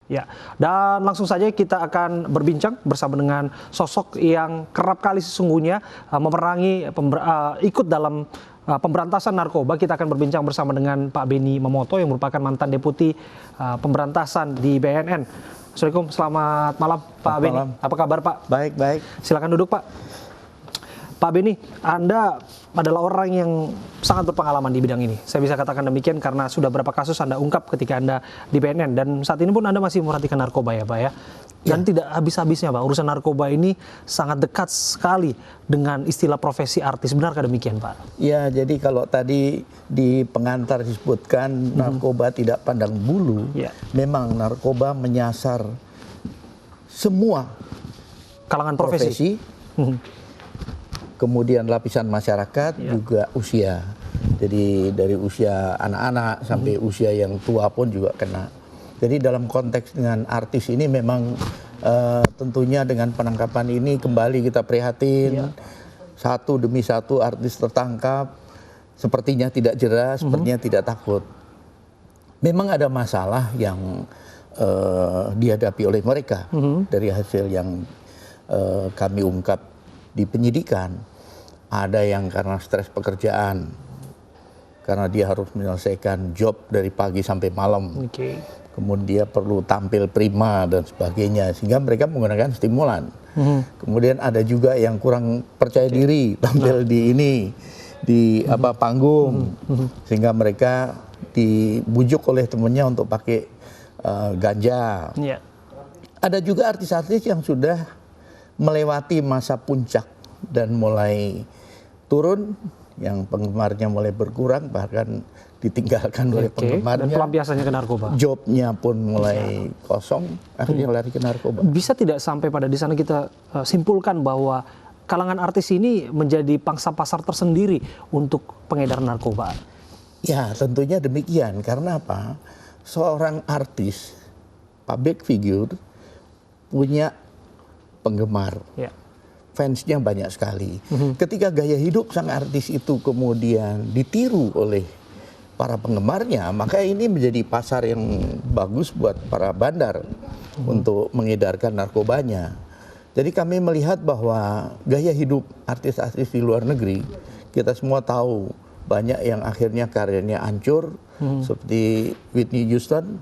Ya, dan langsung saja kita akan berbincang bersama dengan sosok yang kerap kali sesungguhnya memerangi ikut dalam pemberantasan narkoba. Kita akan berbincang bersama dengan Pak Benny Mamoto yang merupakan mantan deputi pemberantasan di BNN. Assalamualaikum, selamat malam Pak Benny. Apa kabar Pak? Baik, baik. Silakan duduk Pak. Pak Benny, Anda adalah orang yang sangat berpengalaman di bidang ini. Saya bisa katakan demikian karena sudah berapa kasus Anda ungkap ketika Anda di BNN. Dan saat ini pun Anda masih memperhatikan narkoba ya Pak ya. Dan tidak habis-habisnya Pak, urusan narkoba ini sangat dekat sekali dengan istilah profesi artis. Benarkah demikian Pak? Ya, jadi kalau tadi di pengantar disebutkan narkoba tidak pandang bulu, memang narkoba menyasar semua kalangan profesi. Kemudian lapisan masyarakat, juga usia. Jadi dari usia anak-anak sampai usia yang tua pun juga kena. Jadi dalam konteks dengan artis ini memang tentunya dengan penangkapan ini kembali kita prihatin. Satu demi satu artis tertangkap, sepertinya tidak jera, sepertinya tidak takut. Memang ada masalah yang dihadapi oleh mereka dari hasil yang kami ungkap di penyidikan. Ada yang karena stres pekerjaan, karena dia harus menyelesaikan job dari pagi sampai malam. Kemudian dia perlu tampil prima dan sebagainya, sehingga mereka menggunakan stimulan. Kemudian ada juga yang kurang percaya diri tampil di ini, di panggung, sehingga mereka dibujuk oleh temannya untuk pakai ganja. Ada juga artis-artis yang sudah melewati masa puncak dan mulai turun, yang penggemarnya mulai berkurang, bahkan ditinggalkan oleh penggemarnya. Dan pelampiasannya ke narkoba. Jobnya pun mulai kosong, akhirnya lari ke narkoba. Bisa tidak sampai pada di sana kita simpulkan bahwa kalangan artis ini menjadi pangsa pasar tersendiri untuk pengedar narkoba? Ya, tentunya demikian. Karena apa? Seorang artis, public figure, punya penggemar. Fansnya banyak sekali. Ketika gaya hidup sang artis itu kemudian ditiru oleh para penggemarnya, maka ini menjadi pasar yang bagus buat para bandar untuk mengedarkan narkobanya. Jadi kami melihat bahwa gaya hidup artis-artis di luar negeri, kita semua tahu banyak yang akhirnya karirnya hancur, seperti Whitney Houston,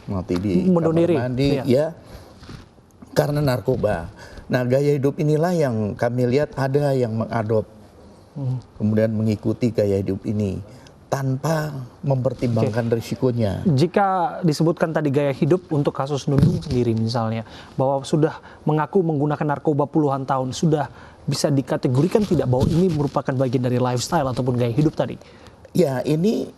mati di kamar mandi, karena narkoba. Nah, gaya hidup inilah yang kami lihat ada yang mengadop, kemudian mengikuti gaya hidup ini tanpa mempertimbangkan risikonya. Jika disebutkan tadi gaya hidup untuk kasus Nunung sendiri misalnya, bahwa sudah mengaku menggunakan narkoba puluhan tahun, sudah bisa dikategorikan tidak bahwa ini merupakan bagian dari lifestyle ataupun gaya hidup tadi? Ya, ini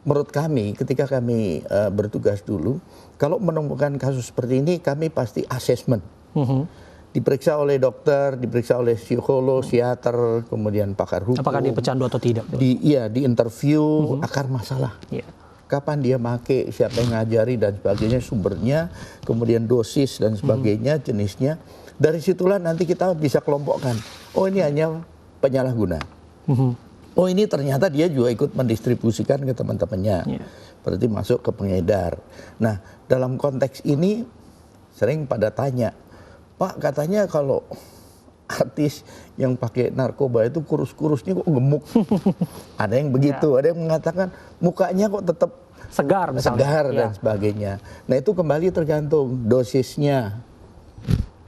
menurut kami ketika kami bertugas dulu, kalau menemukan kasus seperti ini kami pasti asesmen. Diperiksa oleh dokter, diperiksa oleh psikolog, psikiater, kemudian pakar hukum. Apakah dia pecandu atau tidak? Di interview akar masalah. Kapan dia make, siapa yang ngajari dan sebagainya, sumbernya, kemudian dosis dan sebagainya, jenisnya. Dari situlah nanti kita bisa kelompokkan. Oh, ini hanya penyalahguna. Oh, ini ternyata dia juga ikut mendistribusikan ke teman-temannya. Berarti masuk ke pengedar. Nah, dalam konteks ini sering pada tanya, Pak, katanya kalau artis yang pakai narkoba itu kurus-kurusnya kok gemuk. Ada yang begitu, ada yang mengatakan mukanya kok tetap segar dan sebagainya. Nah, itu kembali tergantung dosisnya.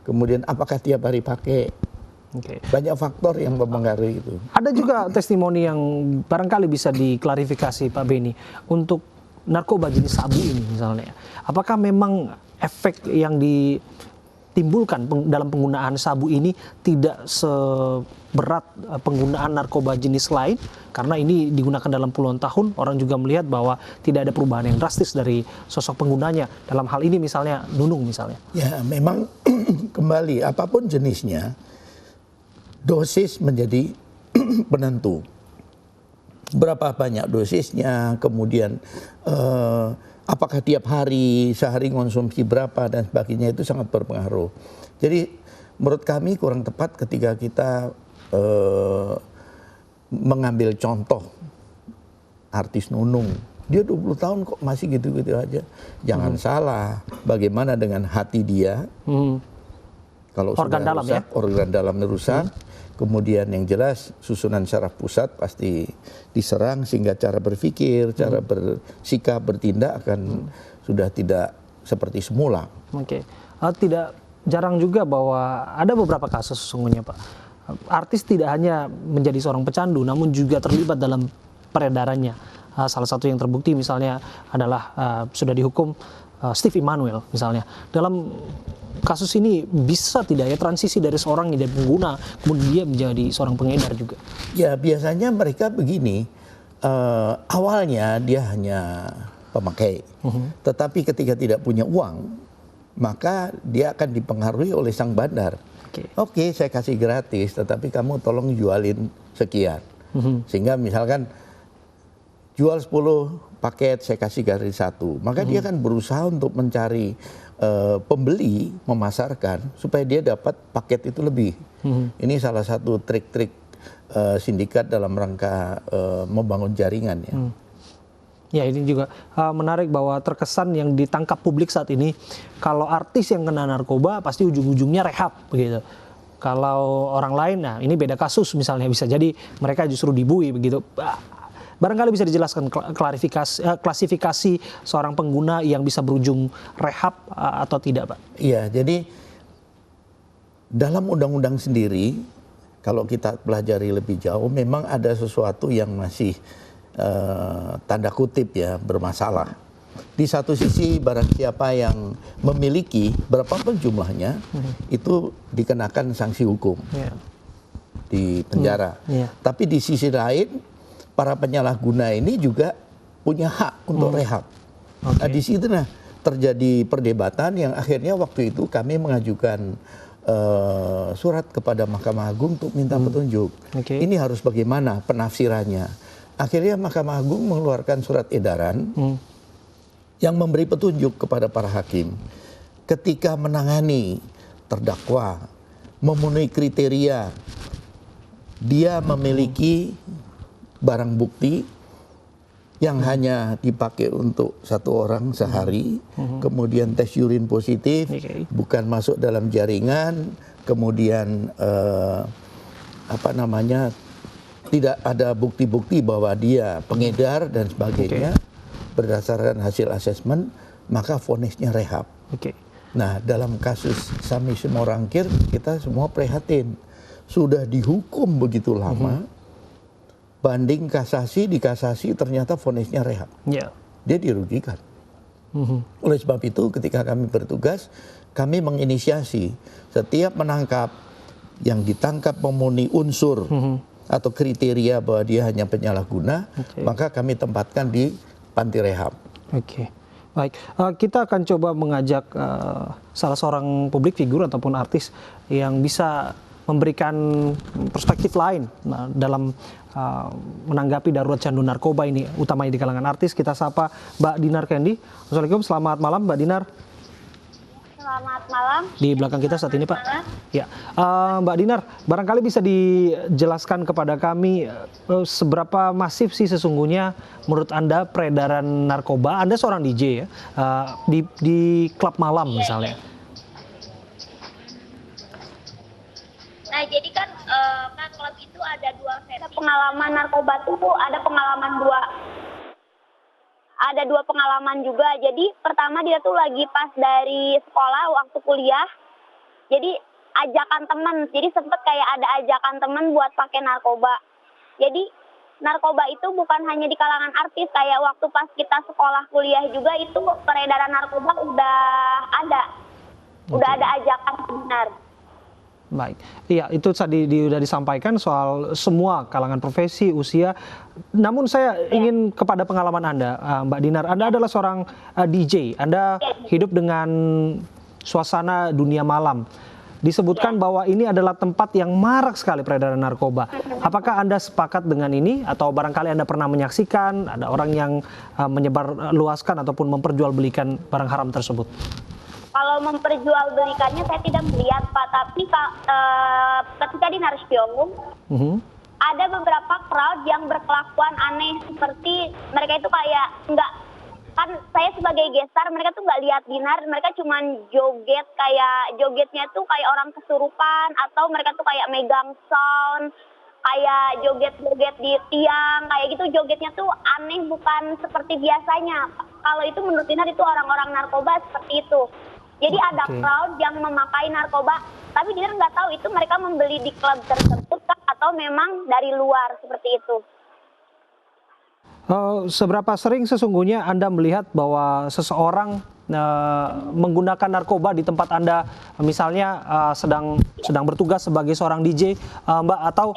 Kemudian apakah tiap hari pakai. Banyak faktor yang mempengaruhi itu. Ada juga testimoni yang barangkali bisa diklarifikasi Pak Benny untuk narkoba jenis sabu ini misalnya. Apakah memang efek yang ditimbulkan dalam penggunaan sabu ini tidak seberat penggunaan narkoba jenis lain? Karena ini digunakan dalam puluhan tahun, orang juga melihat bahwa tidak ada perubahan yang drastis dari sosok penggunanya. Dalam hal ini misalnya Nunung misalnya. Ya, memang kembali apapun jenisnya, dosis menjadi penentu. Berapa banyak dosisnya, kemudian apakah tiap hari, sehari konsumsi berapa dan sebagainya, itu sangat berpengaruh. Jadi menurut kami kurang tepat ketika kita mengambil contoh artis Nunung dia 20 tahun kok masih gitu-gitu aja. Jangan salah, bagaimana dengan hati dia? Kalau Organ sudah dalam rusak, organ dalamnya rusak, kemudian yang jelas susunan saraf pusat pasti diserang sehingga cara berpikir, cara bersikap, bertindak akan sudah tidak seperti semula. Oke. Tidak jarang juga bahwa ada beberapa kasus sesungguhnya, Pak. Artis tidak hanya menjadi seorang pecandu, namun juga terlibat dalam peredarannya. Salah satu yang terbukti misalnya adalah sudah dihukum Steve Emmanuel misalnya. Dalam kasus ini bisa tidak ya transisi dari seorang yang pengguna kemudian dia menjadi seorang pengedar juga? Ya biasanya mereka begini, awalnya dia hanya pemakai, tetapi ketika tidak punya uang, maka dia akan dipengaruhi oleh sang bandar. Oke, saya kasih gratis, tetapi kamu tolong jualin sekian. Sehingga misalkan jual 10 paket, saya kasih gratis 1. Maka dia kan berusaha untuk mencari pembeli, memasarkan, supaya dia dapat paket itu lebih. Ini salah satu trik-trik sindikat dalam rangka membangun jaringan ya. Ya ini juga menarik bahwa terkesan yang ditangkap publik saat ini, kalau artis yang kena narkoba pasti ujung-ujungnya rehab begitu. Kalau orang lain, nah ini beda kasus misalnya, bisa jadi mereka justru dibui begitu. Barangkali bisa dijelaskan klasifikasi seorang pengguna yang bisa berujung rehab atau tidak, Pak? Iya, jadi dalam undang-undang sendiri, kalau kita pelajari lebih jauh, memang ada sesuatu yang masih tanda kutip ya bermasalah. Di satu sisi barang siapa yang memiliki berapapun jumlahnya itu dikenakan sanksi hukum di penjara. Tapi di sisi lain para penyalahguna ini juga punya hak untuk rehab. Nah di situ terjadi perdebatan yang akhirnya waktu itu kami mengajukan surat kepada Mahkamah Agung untuk minta petunjuk. Ini harus bagaimana penafsirannya. Akhirnya Mahkamah Agung mengeluarkan surat edaran yang memberi petunjuk kepada para hakim. Ketika menangani terdakwa, memenuhi kriteria, dia memiliki barang bukti yang hanya dipakai untuk 1 orang sehari, kemudian tes urin positif, bukan masuk dalam jaringan, kemudian tidak ada bukti-bukti bahwa dia pengedar dan sebagainya, berdasarkan hasil asesmen, maka vonisnya rehab. Nah, dalam kasus Sami Simorangkir, kita semua prihatin. Sudah dihukum begitu lama, banding kasasi, dikasasi, ternyata vonisnya rehab. Dia dirugikan. Oleh sebab itu, ketika kami bertugas, kami menginisiasi setiap menangkap yang ditangkap memenuhi unsur atau kriteria bahwa dia hanya penyalahguna, maka kami tempatkan di panti rehab. Baik. Kita akan coba mengajak salah seorang publik figur ataupun artis yang bisa memberikan perspektif lain dalam menanggapi darurat candu narkoba ini, utamanya di kalangan artis. Kita sapa Mbak Dinar Kendi. Assalamualaikum, selamat malam Mbak Dinar. Selamat malam. Di belakang kita saat ini, Pak. Ya, Mbak Dinar, barangkali bisa dijelaskan kepada kami seberapa masif sih sesungguhnya menurut Anda peredaran narkoba? Anda seorang DJ ya, di klub malam misalnya. Nah, jadi kan klub itu ada 2 versi. Pengalaman narkoba itu ada pengalaman 2. Ada 2 pengalaman juga. Jadi pertama dia tuh lagi pas dari sekolah waktu kuliah. Jadi ajakan teman. Jadi sempet kayak ada ajakan teman buat pakai narkoba. Jadi narkoba itu bukan hanya di kalangan artis. Kayak waktu pas kita sekolah kuliah juga itu peredaran narkoba udah ada. Udah ada ajakan benar. Baik, iya itu tadi sudah disampaikan soal semua kalangan profesi, usia. Namun saya ingin kepada pengalaman Anda, Mbak Dinar. Anda adalah seorang DJ. Anda hidup dengan suasana dunia malam. Disebutkan bahwa ini adalah tempat yang marak sekali peredaran narkoba. Apakah Anda sepakat dengan ini atau barangkali Anda pernah menyaksikan ada orang yang menyebarluaskan ataupun memperjualbelikan barang haram tersebut? Kalau memperjualbelikannya saya tidak melihat, Pak. Tapi ketika di Narspiongung, ada beberapa crowd yang berkelakuan aneh, seperti mereka itu kayak nggak, kan saya sebagai gestar, mereka tuh nggak lihat Dinar, mereka cuman joget, kayak jogetnya tuh kayak orang kesurupan, atau mereka tuh kayak megang sound, kayak joget-joget di tiang, kayak gitu, jogetnya tuh aneh, bukan seperti biasanya. Kalau itu menurut Dinar itu orang-orang narkoba seperti itu. Jadi ada crowd yang memakai narkoba, tapi Dinar nggak tahu itu mereka membeli di klub tersebut kah, atau memang dari luar seperti itu. Seberapa sering sesungguhnya Anda melihat bahwa seseorang menggunakan narkoba di tempat Anda, misalnya sedang bertugas sebagai seorang DJ, Mbak, atau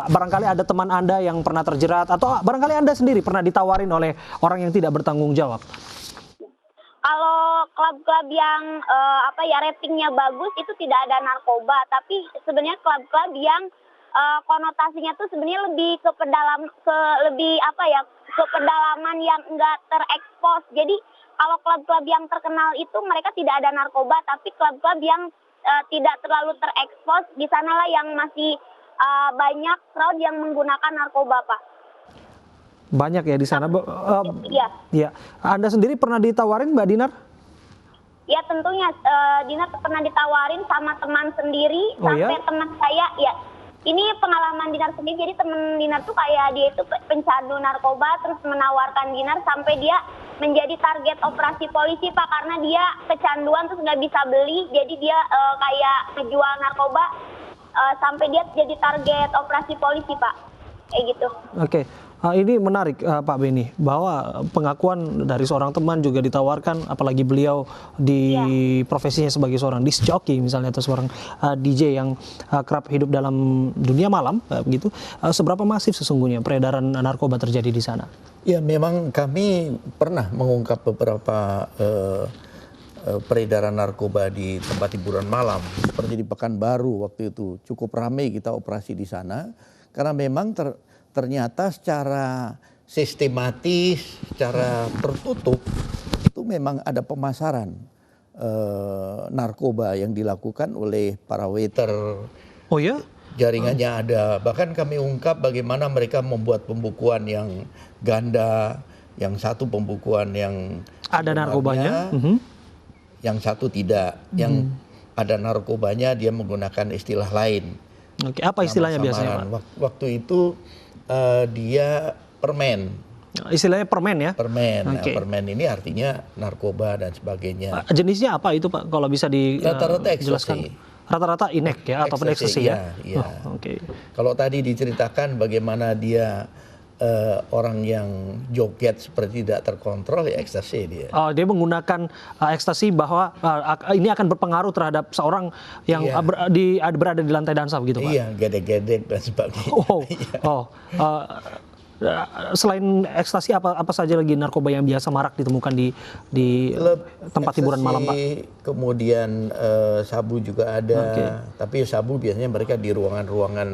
barangkali ada teman Anda yang pernah terjerat, atau barangkali Anda sendiri pernah ditawarin oleh orang yang tidak bertanggung jawab? Kalau klub-klub yang ratingnya bagus itu tidak ada narkoba, tapi sebenarnya klub-klub yang konotasinya tuh sebenarnya lebih ke pedalaman yang enggak terekspos. Jadi kalau klub-klub yang terkenal itu mereka tidak ada narkoba, tapi klub-klub yang tidak terlalu terekspos, di sanalah yang masih banyak crowd yang menggunakan narkoba, Pak. Banyak ya di sana. Iya. Ya. Anda sendiri pernah ditawarin, Mbak Dinar? Ya tentunya, Dinar pernah ditawarin sama teman sendiri, sampai teman saya, ya. Ini pengalaman Dinar sendiri, jadi teman Dinar tuh kayak dia itu pencandu narkoba, terus menawarkan Dinar sampai dia menjadi target operasi polisi, Pak, karena dia kecanduan terus nggak bisa beli, jadi dia kayak menjual narkoba sampai dia jadi target operasi polisi, Pak, kayak gitu. Oke. Ini menarik, Pak Beni, bahwa pengakuan dari seorang teman juga ditawarkan, apalagi beliau di profesinya sebagai seorang disc jockey misalnya, atau seorang DJ yang kerap hidup dalam dunia malam, begitu. Seberapa masif sesungguhnya peredaran narkoba terjadi di sana? Ya, memang kami pernah mengungkap beberapa peredaran narkoba di tempat hiburan malam, seperti di Pekanbaru waktu itu. Cukup ramai kita operasi di sana, karena memang ternyata secara sistematis, secara tertutup, itu memang ada pemasaran narkoba yang dilakukan oleh para waiter. Oh ya? Jaringannya ada. Bahkan kami ungkap bagaimana mereka membuat pembukuan yang ganda, yang satu pembukuan yang ada narkobanya, yang satu tidak. Yang ada narkobanya dia menggunakan istilah lain. Oke, apa istilahnya biasanya, Pak? Waktu itu dia permen. Istilahnya permen ya? Permen. Okay. Nah, permen ini artinya narkoba dan sebagainya. Jenisnya apa itu, Pak? Kalau bisa Rata-rata dijelaskan. Rata-rata inek ya, ataupun ekstasi ya? Iya. Oke. Kalau tadi diceritakan bagaimana dia orang yang joget seperti tidak terkontrol, ya ekstasi dia. Dia menggunakan ekstasi bahwa ini akan berpengaruh terhadap seorang yang berada di lantai dansa begitu, Pak? Iya, gedek-gedek dan sebagainya. Selain ekstasi, apa saja lagi narkoba yang biasa marak ditemukan di tempat hiburan malam, Pak? Kemudian sabu juga ada, tapi sabu biasanya mereka di ruangan-ruangan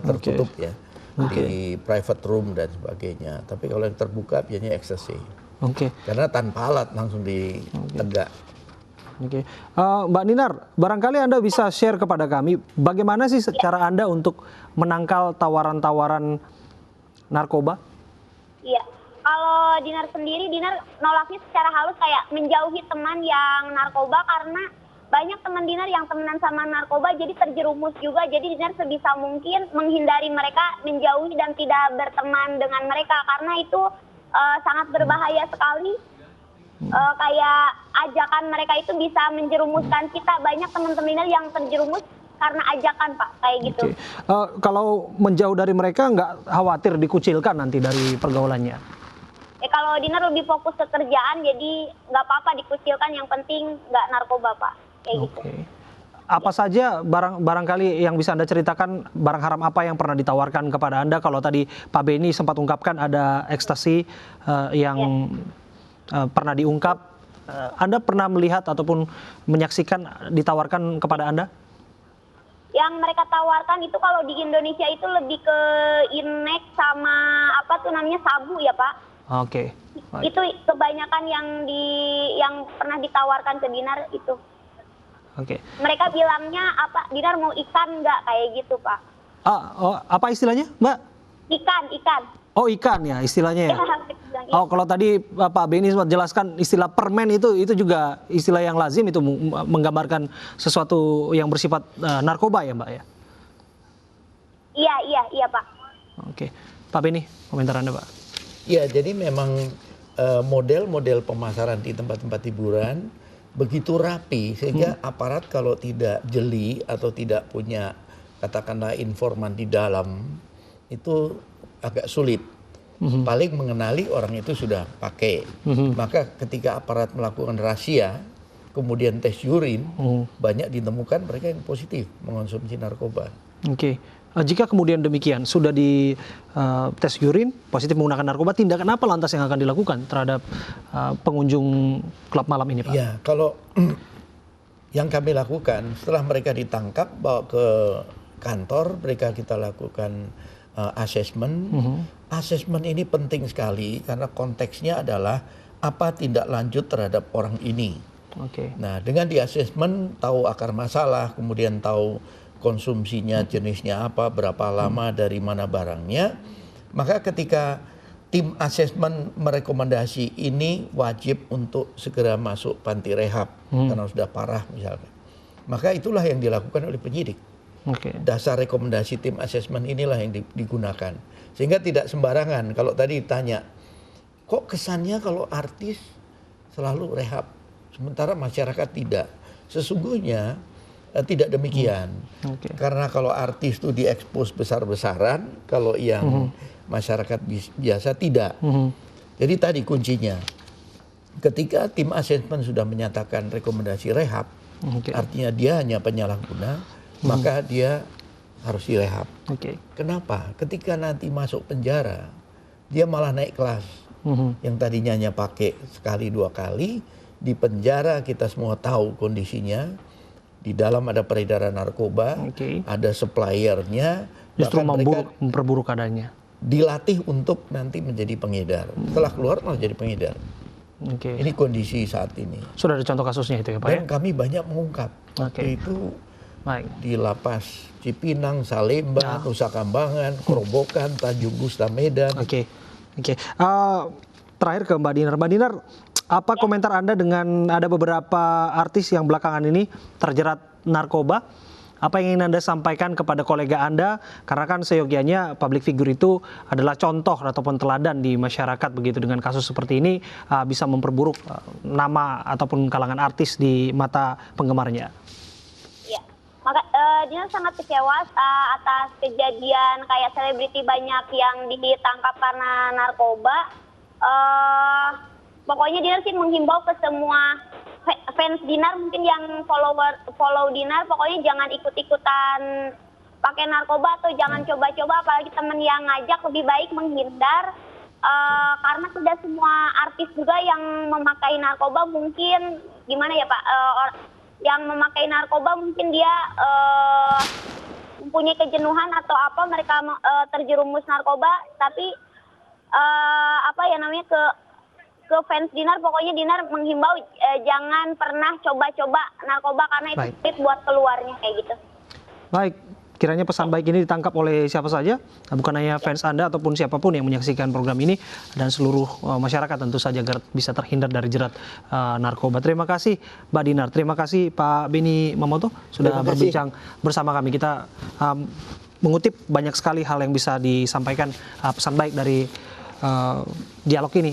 tertutup ya. Di private room dan sebagainya. Tapi kalau yang terbuka biasanya ekstasi. Karena tanpa alat langsung ditegak. Mbak Dinar, barangkali Anda bisa share kepada kami bagaimana sih cara Anda untuk menangkal tawaran-tawaran narkoba? Iya. Kalau Dinar sendiri, Dinar nolaknya secara halus, kayak menjauhi teman yang narkoba, karena banyak teman Dinar yang temenan sama narkoba jadi terjerumus juga. Jadi Dinar sebisa mungkin menghindari mereka, menjauhi dan tidak berteman dengan mereka, karena itu sangat berbahaya sekali. Kayak ajakan mereka itu bisa menjerumuskan kita. Banyak teman-teman Dinar yang terjerumus karena ajakan, Pak, kayak gitu. Kalau menjauh dari mereka, nggak khawatir dikucilkan nanti dari pergaulannya? Kalau Dinar lebih fokus ke kerjaan, jadi nggak apa-apa dikucilkan, yang penting nggak narkoba, Pak. Gitu. Apa saja barangkali yang bisa Anda ceritakan, barang haram apa yang pernah ditawarkan kepada Anda? Kalau tadi Pak Beni sempat ungkapkan ada ekstasi yang pernah diungkap, Anda pernah melihat ataupun menyaksikan ditawarkan kepada Anda? Yang mereka tawarkan itu kalau di Indonesia itu lebih ke inek sama sabu ya, Pak. Oke. Itu kebanyakan yang pernah ditawarkan ke Dinar itu. Oke. Mereka bilangnya Dinar mau ikan nggak, kayak gitu, Pak. Apa istilahnya, Mbak? Ikan. Oh, ikan ya istilahnya ya. Oh, kalau tadi Pak Beni sempat jelaskan istilah permen itu juga istilah yang lazim, itu menggambarkan sesuatu yang bersifat narkoba ya, Mbak ya? Iya Pak. Oke, Pak Beni, komentar Anda, Pak. Ya, jadi memang model-model pemasaran di tempat-tempat hiburan begitu rapi sehingga aparat kalau tidak jeli atau tidak punya katakanlah informan di dalam itu agak sulit. Paling mengenali orang itu sudah pakai. Maka ketika aparat melakukan rahasia, kemudian tes urin, banyak ditemukan mereka yang positif mengonsumsi narkoba. Oke. Jika kemudian demikian sudah di tes urin positif menggunakan narkoba, tindakan apa lantas yang akan dilakukan terhadap pengunjung klub malam ini, Pak? Ya, kalau yang kami lakukan setelah mereka ditangkap bawa ke kantor, mereka kita lakukan asesmen. Asesmen ini penting sekali karena konteksnya adalah apa tindak lanjut terhadap orang ini. Oke. Nah, dengan di asesmen tahu akar masalah, kemudian tahu konsumsinya, jenisnya apa, berapa lama, dari mana barangnya. Maka ketika tim asesmen merekomendasi ini wajib untuk segera masuk panti rehab karena sudah parah misalnya. Maka itulah yang dilakukan oleh penyidik. Oke. Dasar rekomendasi tim asesmen inilah yang digunakan. Sehingga tidak sembarangan. Kalau tadi ditanya, kok kesannya kalau artis selalu rehab, sementara masyarakat tidak. Sesungguhnya tidak demikian. Oke. Karena kalau artis itu diekspos besar-besaran, kalau yang masyarakat biasa tidak. Jadi tadi kuncinya, ketika tim asesmen sudah menyatakan rekomendasi rehab, artinya dia hanya penyalahguna, maka dia harus direhab. Kenapa? Ketika nanti masuk penjara, dia malah naik kelas. Yang tadinya hanya pakai sekali dua kali, di penjara kita semua tahu kondisinya. Di dalam ada peredaran narkoba, ada suppliernya, justru memperburuk keadaannya. Dilatih untuk nanti menjadi pengedar. Setelah keluar malah jadi pengedar. Ini kondisi saat ini. Sudah ada contoh kasusnya itu ya, Pak? Dan kami banyak mengungkap. Waktu itu di Lapas Cipinang, Salemba, Nusa Kambangan, Kerobokan, Tanjung Gusta, Medan. Terakhir ke Mbak Dinar. Mbak Dinar, apa komentar Anda dengan ada beberapa artis yang belakangan ini terjerat narkoba? Apa yang ingin Anda sampaikan kepada kolega Anda? Karena kan seyogianya public figure itu adalah contoh ataupun teladan di masyarakat begitu. Dengan kasus seperti ini bisa memperburuk nama ataupun kalangan artis di mata penggemarnya. Ya, maka dia sangat kecewa atas kejadian kayak selebriti banyak yang ditangkap karena narkoba. Pokoknya dia sih menghimbau ke semua fans Dinar, mungkin yang follow Dinar, pokoknya jangan ikut-ikutan pakai narkoba atau jangan coba-coba, apalagi teman yang ngajak lebih baik menghindar, karena tidak semua artis juga yang memakai narkoba mungkin gimana ya Pak, yang memakai narkoba mungkin dia mempunyai kejenuhan atau apa, mereka terjerumus narkoba, tapi ke fans Dinar, pokoknya Dinar menghimbau jangan pernah coba-coba narkoba karena itu sulit buat keluarnya kayak gitu. Baik, kiranya pesan baik ini ditangkap oleh siapa saja, bukan hanya fans Anda ataupun siapapun yang menyaksikan program ini, dan seluruh masyarakat tentu saja agar bisa terhindar dari jerat narkoba. Terima kasih Mbak Dinar, terima kasih Pak Beni Mamoto sudah berbincang bersama kami. Kita mengutip banyak sekali hal yang bisa disampaikan pesan baik dari dialog ini.